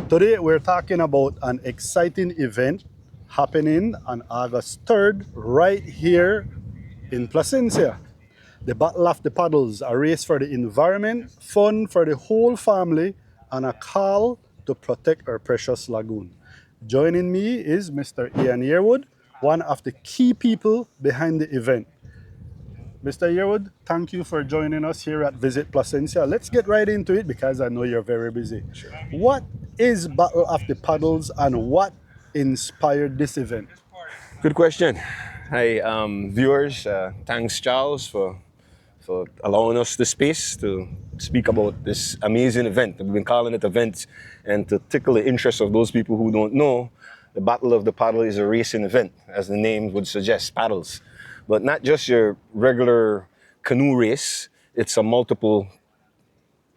Today we're talking about an exciting event happening on August 3rd right here in Placencia. The Battle of the Paddles, a race for the environment, fun for the whole family, and a call to protect our precious lagoon. Joining me is Mr. Ian Yearwood, one of the key people behind the event. Mr. Yearwood, thank you for joining us here at Visit Placencia. Let's get right into it because I know you're very busy. Sure. What is Battle of the Paddles and what inspired this event? Good question. Hi, viewers. Thanks, Charles, for allowing us the space to speak about this amazing event. We've been calling it events, and to tickle the interest of those people who don't know, the Battle of the Paddle is a racing event, as the name would suggest, paddles. But not just your regular canoe race, it's a multiple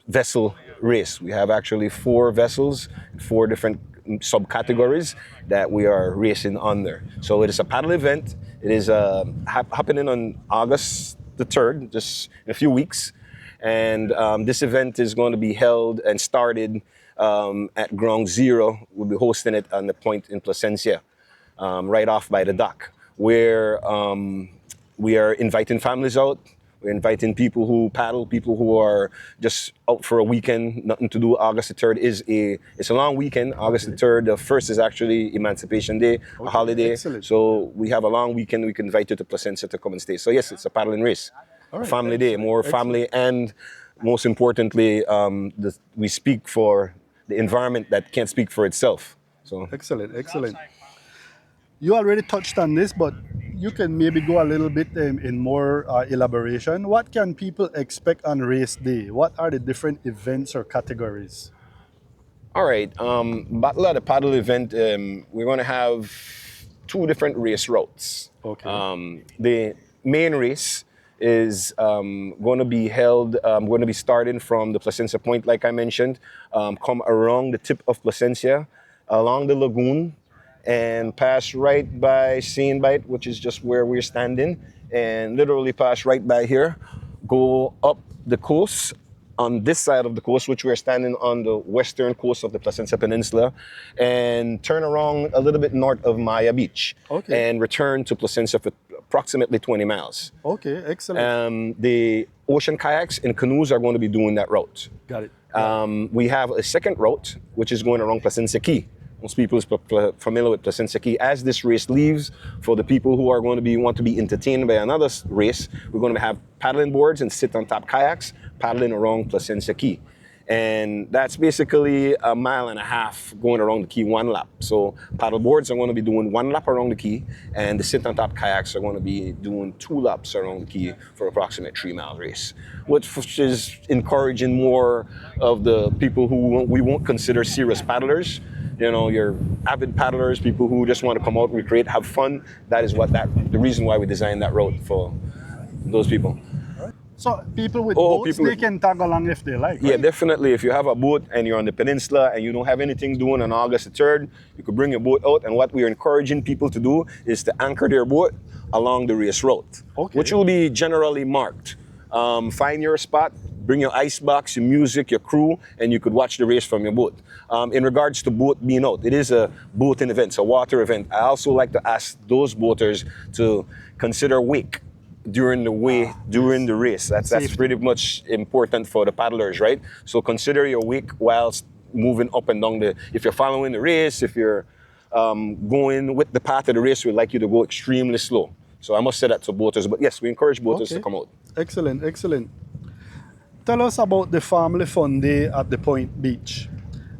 vessel race. We have actually 4 vessels, 4 different subcategories that we are racing under. So it is a paddle event. It is happening on August the 3rd, just in a few weeks. And this event is going to be held and started at Ground Zero. We'll be hosting it on the point in Placencia, right off by the dock, where we are inviting families out. We're inviting people who paddle, people who are just out for a weekend, nothing to do. August the 3rd it's a long weekend. August the 3rd, the 1st is actually Emancipation Day, a holiday. Excellent. So we have a long weekend. We can invite you to Placencia to come and stay. So yes, it's a paddling race, All right, a family day, more excellent. family, and most importantly, we speak for the environment that can't speak for itself. So Excellent, excellent. You already touched on this, but you can maybe go a little bit in more elaboration. What can people expect on race day? What are the different events or categories? all right, Battle of the Paddle event, we're going to have 2 different race routes. Okay. The main race is going to be held, going to be starting from the Placencia Point, like I mentioned, come around the tip of Placencia, along the lagoon, and pass right by Bite, which is just where we're standing, and literally pass right by here, go up the coast on this side of the coast, which we're standing on the western coast of the Placencia Peninsula, and turn around a little bit north of Maya Beach, Okay. and return to Placencia for approximately 20 miles. Okay, excellent. The ocean kayaks and canoes are going to be doing that route. Got it. We have a second route, which is going around Placencia Key. Most people are familiar with Placencia Key. As this race leaves, for the people who are going to want to be entertained by another race, we're going to have paddling boards and sit-on-top kayaks paddling around Placencia Key. And that's basically 1.5 miles going around the key 1 lap. So paddle boards are going to be doing 1 lap around the key, and the sit-on-top kayaks are going to be doing 2 laps around the key for approximately 3-mile race, which is encouraging more of the people who we won't consider serious paddlers. You know, your avid paddlers, people who just want to come out, recreate, have fun. That is the reason why we designed that route for those people. So people with Oh, boats, people they with- can tag along if they like, Yeah, right? definitely. If you have a boat and you're on the peninsula and you don't have anything doing on August the 3rd, you could bring your boat out. And what we are encouraging people to do is to anchor their boat along the race route, Okay. which will be generally marked. Find your spot, bring your ice box, your music, your crew, and you could watch the race from your boat. In regards to boat being out, it is a boating event, it's a water event. I also like to ask those boaters to consider wake during the race. That's Safety. pretty much important for the paddlers, right? So consider your wake whilst moving up and down if you're following the race, if you're going with the path of the race, we'd like you to go extremely slow. So I must say that to boaters, but yes, we encourage boaters to Okay. come out. Excellent, excellent. Tell us about the family fun day at the Point Beach.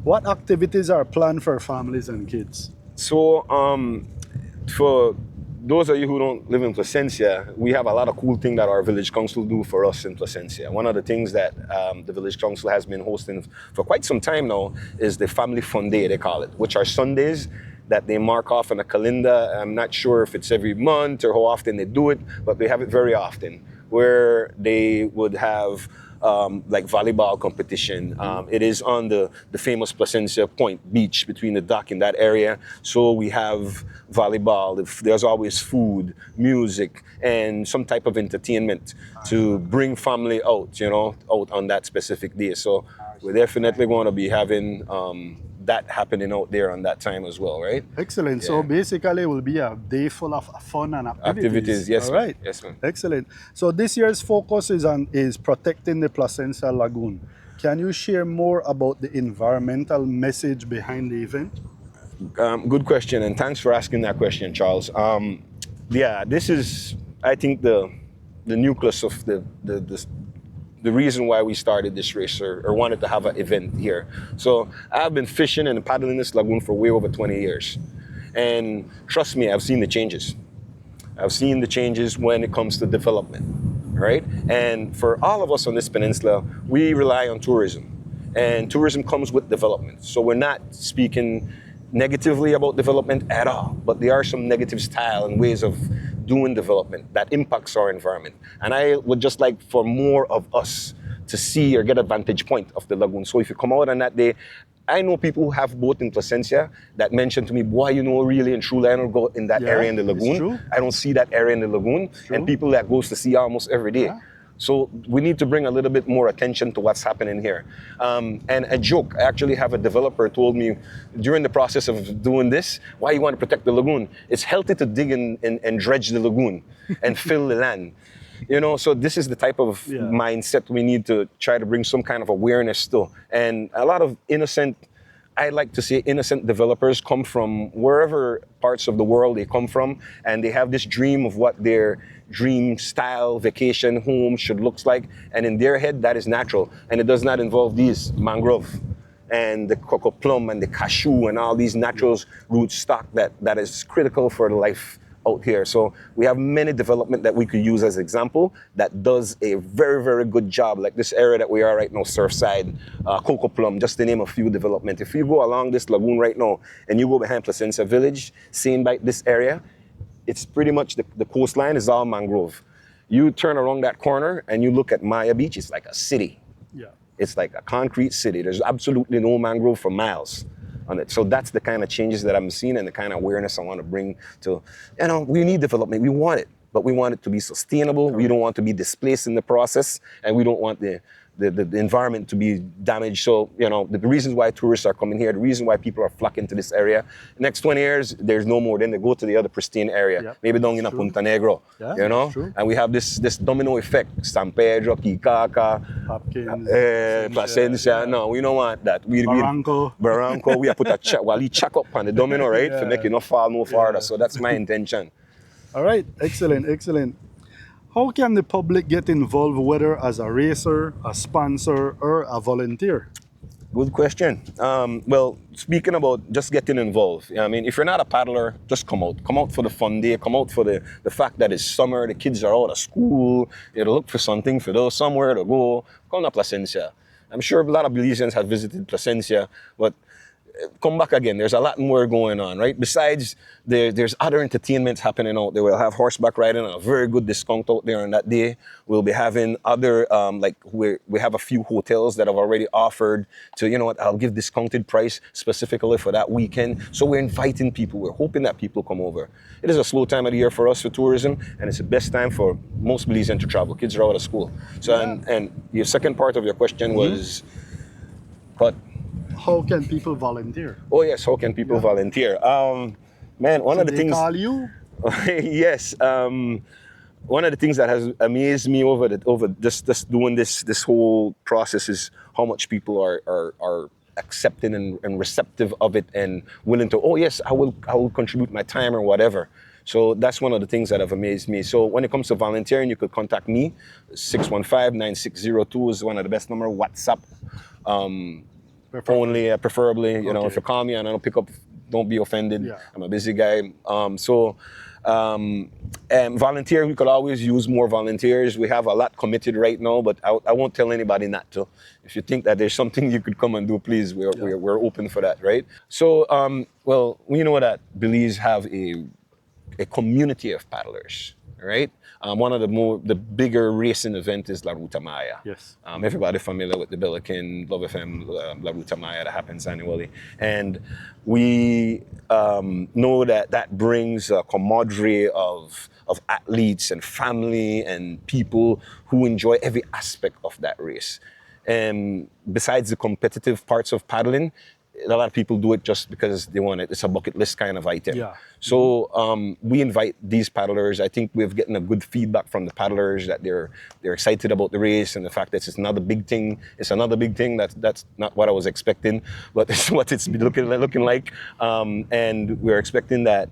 What activities are planned for families and kids? So for those of you who don't live in Placencia, we have a lot of cool things that our village council do for us in Placencia. One of the things that the village council has been hosting for quite some time now is the family fun day, they call it, which are Sundays that they mark off on a calendar. I'm not sure if it's every month or how often they do it, but they have it very often, where they would have like volleyball competition. It is on the famous Placencia Point Beach between the dock in that area. So we have volleyball. There's always food, music, and some type of entertainment to bring family out, out on that specific day. So we're definitely going to be having that happening out there on that time as well, right? Excellent. So Yeah. basically, it will be a day full of fun and activities. Yes, All ma'am. right. Yes, ma'am. Excellent. So this year's focus is protecting the Placencia Lagoon. Can you share more about the environmental message behind the event? Good question, and thanks for asking that question, Charles. Yeah, this is, I think, the nucleus of the reason why we started this race or wanted to have an event here. So I've been fishing and paddling this lagoon for way over 20 years. And trust me, I've seen the changes. I've seen the changes when it comes to development, right? And for all of us on this peninsula, we rely on tourism. And tourism comes with development. So we're not speaking negatively about development at all, but there are some negative style and ways of doing development that impacts our environment. And I would just like for more of us to see or get a vantage point of the lagoon. So if you come out on that day, I know people who have boat in Placencia that mention to me, boy, you know, really and truly, I don't go in that Yeah, area in the it's lagoon. true. I don't see that area in the lagoon. True. And people that goes to sea almost every day. Yeah. So we need to bring a little bit more attention to what's happening here. And a joke, I actually have a developer told me during the process of doing this, why you want to protect the lagoon? It's healthy to dig and dredge the lagoon and fill the land. You know, so this is the type of mindset we need to try to bring some kind of awareness to. And a lot of innocent, I like to say innocent developers come from wherever parts of the world they come from, and they have this dream of what their dream style vacation home should look like. And in their head, that is natural. And it does not involve these mangrove and the cocoa plum and the cashew and all these natural root stock that is critical for the life out here. So we have many development that we could use as example that does a very, very good job. Like this area that we are right now, Surfside, Cocoa Plum, just to name a few development. If you go along this lagoon right now and you go behind Placencia Village, seeing by this area, it's pretty much the coastline is all mangrove. You turn around that corner and you look at Maya Beach, it's like a city. Yeah. It's like a concrete city. There's absolutely no mangrove for miles on it. So that's the kind of changes that I'm seeing and the kind of awareness I want to bring to, you know, we need development. We want it, but we want it to be sustainable. We don't want to be displaced in the process, and we don't want the environment to be damaged. So, you know, the reasons why tourists are coming here, the reason why people are flocking to this area, next 20 years, there's no more. Then they go to the other pristine area, Yep, maybe down in true. Punta Negro, Yeah, you know? that's true. And we have this domino effect, San Pedro, Kikaka, Hopkins, Placencia. No, we don't want that. Barranco, we have put a wally chuck up on the domino, right? To make it not fall no farther. So that's my intention. All right, excellent, excellent. How can the public get involved, whether as a racer, a sponsor, or a volunteer? Good question. Well, speaking about just getting involved, I mean, if you're not a paddler, just come out. Come out for the fun day. Come out for the fact that it's summer, the kids are out of school. You look for something, for those somewhere to go. Come to Placencia. I'm sure a lot of Belizeans have visited Placencia, but come back again. There's a lot more going on, right? Besides, there's other entertainments happening out there. We'll have horseback riding at a very good discount out there on that day. We'll be having other, we have a few hotels that have already offered to, you know what, I'll give discounted price specifically for that weekend. So we're inviting people. We're hoping that people come over. It is a slow time of the year for us for tourism, and it's the best time for most Belizeans to travel. Kids are out of school. So, and your second part of your question was, what? How can people volunteer? Oh yes, how can people volunteer? Man, one of the They things. call you? Yes. One of the things that has amazed me over just doing this whole process is how much people are accepting and receptive of it and willing to. Oh yes, I will contribute my time or whatever. So that's one of the things that have amazed me. So when it comes to volunteering, you could contact me. 615-9602 is one of the best number. WhatsApp. Only, preferably, you know, if you call me and I don't pick up, don't be offended. Yeah. I'm a busy guy. Volunteer, we could always use more volunteers. We have a lot committed right now, but I won't tell anybody not to. If you think that there's something you could come and do, please, we're open for that, right? So, well, we know that Belize have a community of paddlers, right? One of the bigger racing event is La Ruta Maya. Yes. Everybody familiar with the Billiken, Love FM, La Ruta Maya that happens annually. And we know that brings a camaraderie of athletes and family and people who enjoy every aspect of that race. And besides the competitive parts of paddling, a lot of people do it just because they want it. It's a bucket list kind of item. Yeah. So we invite these paddlers. I think we've gotten a good feedback from the paddlers that they're excited about the race and the fact that it's another big thing. It's another big thing. That's not what I was expecting, but it's what it's looking like. And we're expecting that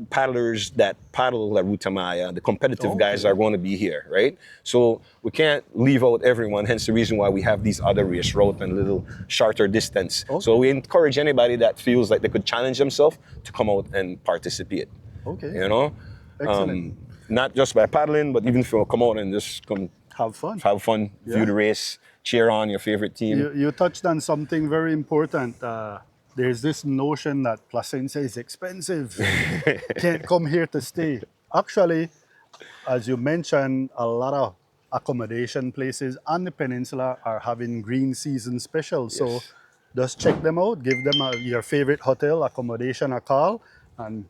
paddlers that paddle La Ruta Maya, the competitive guys are going to be here, right? So we can't leave out everyone, hence the reason why we have these other race routes and a little shorter distance. So we encourage anybody that feels like they could challenge themselves to come out and participate. Okay. You know? Excellent. Not just by paddling, but even if you come out and just come Have fun. view the race, cheer on your favorite team. You touched on something very important. There's this notion that Placencia is expensive. Can't come here to stay. Actually, as you mentioned, a lot of accommodation places on the peninsula are having green season specials. So just check them out, give them your favorite hotel accommodation a call, and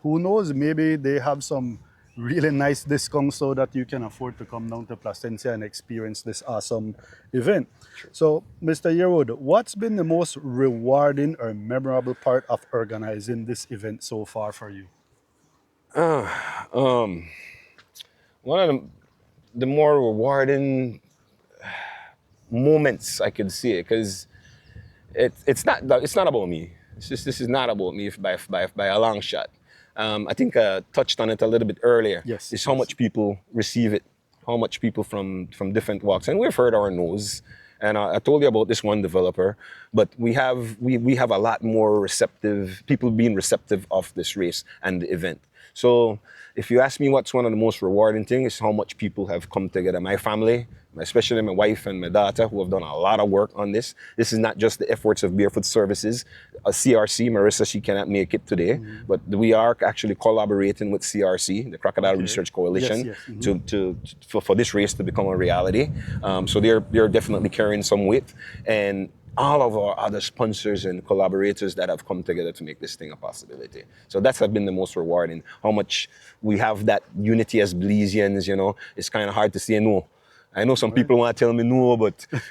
who knows, maybe they have some really nice discounts so that you can afford to come down to Placencia and experience this awesome event. So, Mr. Yearwood, what's been the most rewarding or memorable part of organizing this event so far for you? One of the more rewarding moments I could see it, because it's not about me. This is not about me by a long shot. I think I touched on it a little bit earlier. Yes. It's how much people receive it, how much people from different walks, and we've heard our no's. And I told you about this one developer, but we have a lot more receptive people being receptive of this race and the event. So if you ask me what's one of the most rewarding things, is how much people have come together. My family, especially my wife and my daughter, who have done a lot of work on this. This is not just the efforts of Barefoot Services. CRC, Marissa, she cannot make it today, but we are actually collaborating with CRC, the Crocodile Research Coalition, for this race to become a reality. So they're definitely carrying some weight. And all of our other sponsors and collaborators that have come together to make this thing a possibility. So that's been the most rewarding. How much we have that unity as Belizeans, you know. It's kind of hard to say no. I know some people want to tell me no, but kind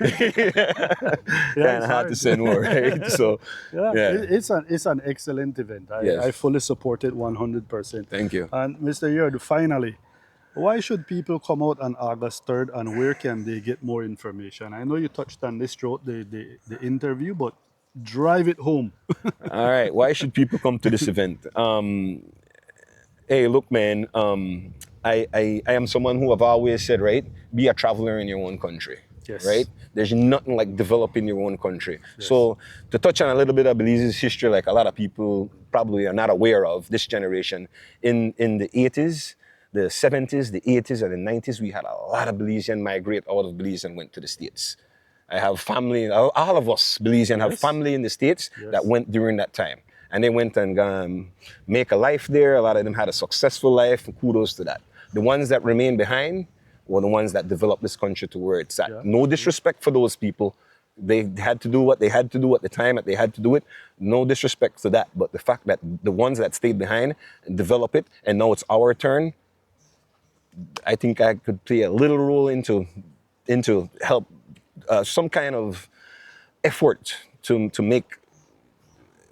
of hard to say no, right? So, It's an excellent event. I fully support it 100%. Thank you. And Mr. Yearwood, finally, why should people come out on August 3rd, and where can they get more information? I know you touched on this throughout the interview, but drive it home. All right. Why should people come to this event? Hey, look, man, I am someone who have always said, right, be a traveler in your own country. Yes. Right? There's nothing like developing your own country. Yes. So to touch on a little bit of Belize's history, like a lot of people probably are not aware of, this generation, in the 80s, the 70s, the 80s, and the 90s, we had a lot of Belizean migrate out of Belize and went to the States. I have family, all of us Belizean have family in the States that went during that time. And they went and make a life there. A lot of them had a successful life, and kudos to that. The ones that remained behind were the ones that developed this country to where it's at. Yeah. No disrespect for those people. They had to do what they had to do at the time that they had to do it. No disrespect to that. But the fact that the ones that stayed behind and develop it, and now it's our turn, I think I could play a little role into help some kind of effort to make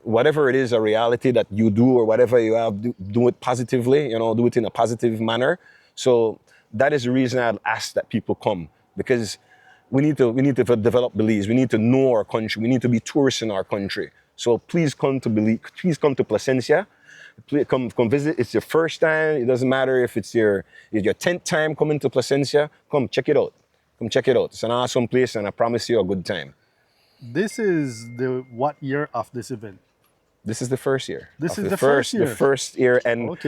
whatever it is a reality that you do, or whatever you have, do it positively, you know, do it in a positive manner. So that is the reason I'd ask that people come, because we need to develop Belize. We need to know our country. We need to be tourists in our country. So please come to Belize. Please come to Placencia. Please come visit. It's your first time. It doesn't matter if it's your 10th time coming to Placencia. Come check it out. Come check it out. It's an awesome place, and I promise you a good time. This is the what year of this event? This is the first year. This is the first year. The first year, and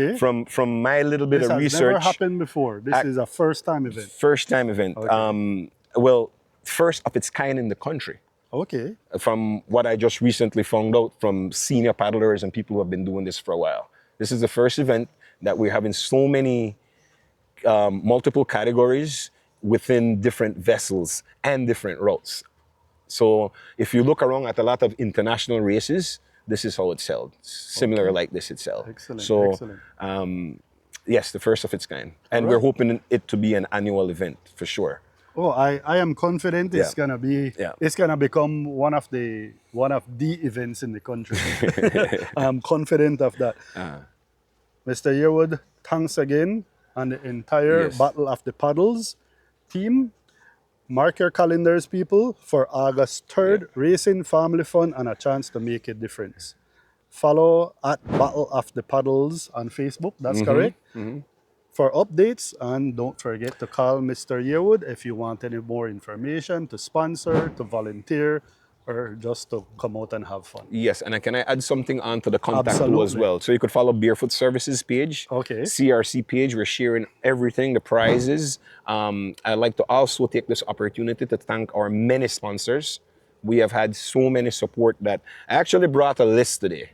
from my little bit of research, this has never happened before. This is a first-time event. First-time event. Okay. Well, first of its kind in the country. Okay. From what I just recently found out from senior paddlers and people who have been doing this for a while. This is the first event that we're having so many multiple categories within different vessels and different routes. So if you look around at a lot of international races, this is how it's held. Similar like this it's held. Excellent. So, excellent. Yes, the first of its kind. And we're hoping it to be an annual event for sure. Oh, I am confident it's Yeah. gonna be Yeah. it's gonna become one of the events in the country. I'm confident of that. Mr. Yearwood, thanks again, and the entire Yes. Battle of the Paddles team. Mark your calendars, people, for August 3rd, racing, family fun, and a chance to make a difference. Follow at Battle of the Paddles on Facebook, that's correct, for updates. And don't forget to call Mr. Yearwood if you want any more information, to sponsor, to volunteer, or just to come out and have fun. Yes, and can I add something onto the contact too as Absolutely. well? So you could follow Barefoot Services page, Okay. CRC page. We're sharing everything, the prizes. I'd like to also take this opportunity to thank our many sponsors. We have had so many support that I actually brought a list today.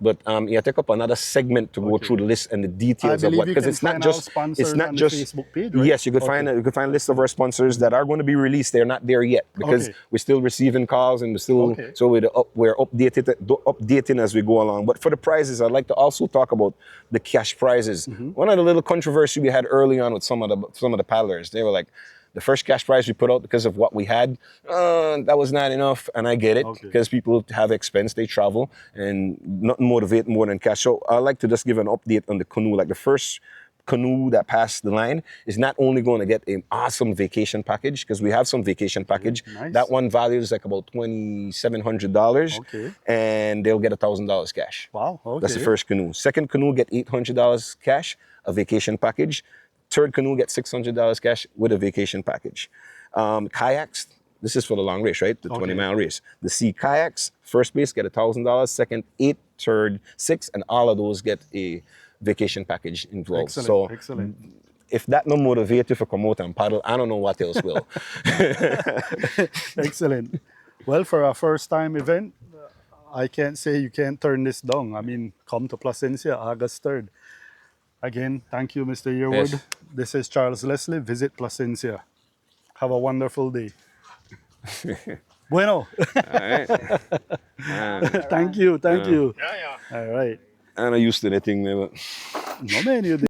But yeah, take up another segment to go through the list and the details I of what, believe you because can it's not find our just sponsors on the Facebook page, right? Yes, you could Okay. find a list of our sponsors that are going to be released. They're not there yet because Okay. we're still receiving calls and we're still Okay. so we're updating as we go along. But for the prizes, I'd like to also talk about the cash prizes. One of the little controversy we had early on with some of the paddlers, they were like, the first cash prize we put out because of what we had, that was not enough, and I get it Okay. because people have expense, they travel, and nothing motivate more than cash. So I'd like to just give an update on the canoe. Like the first canoe that passed the line is not only going to get an awesome vacation package, because we have some vacation package. Nice. That one values like about $2,700, Okay. and they'll get $1,000 cash. Wow, That's the okay. first canoe. Second canoe get $800 cash, a vacation package. Third canoe gets $600 cash with a vacation package. Kayaks, this is for the long race, right? The 20-mile race. The Sea Kayaks, first base get $1,000, second, 8, third, 6, and all of those get a vacation package involved. Excellent, So excellent. if that no motivate you for come out and paddle, I don't know what else will. Excellent. Well, for our first time event, I can't say you can't turn this down. I mean, come to Placencia, August 3rd. Again, thank you, Mr. Yearwood. Yes. This is Charles Leslie. Visit Placencia. Have a wonderful day. Bueno. Thank you, thank you. Yeah, yeah. All right. I'm not used to that thing, man. No, man, you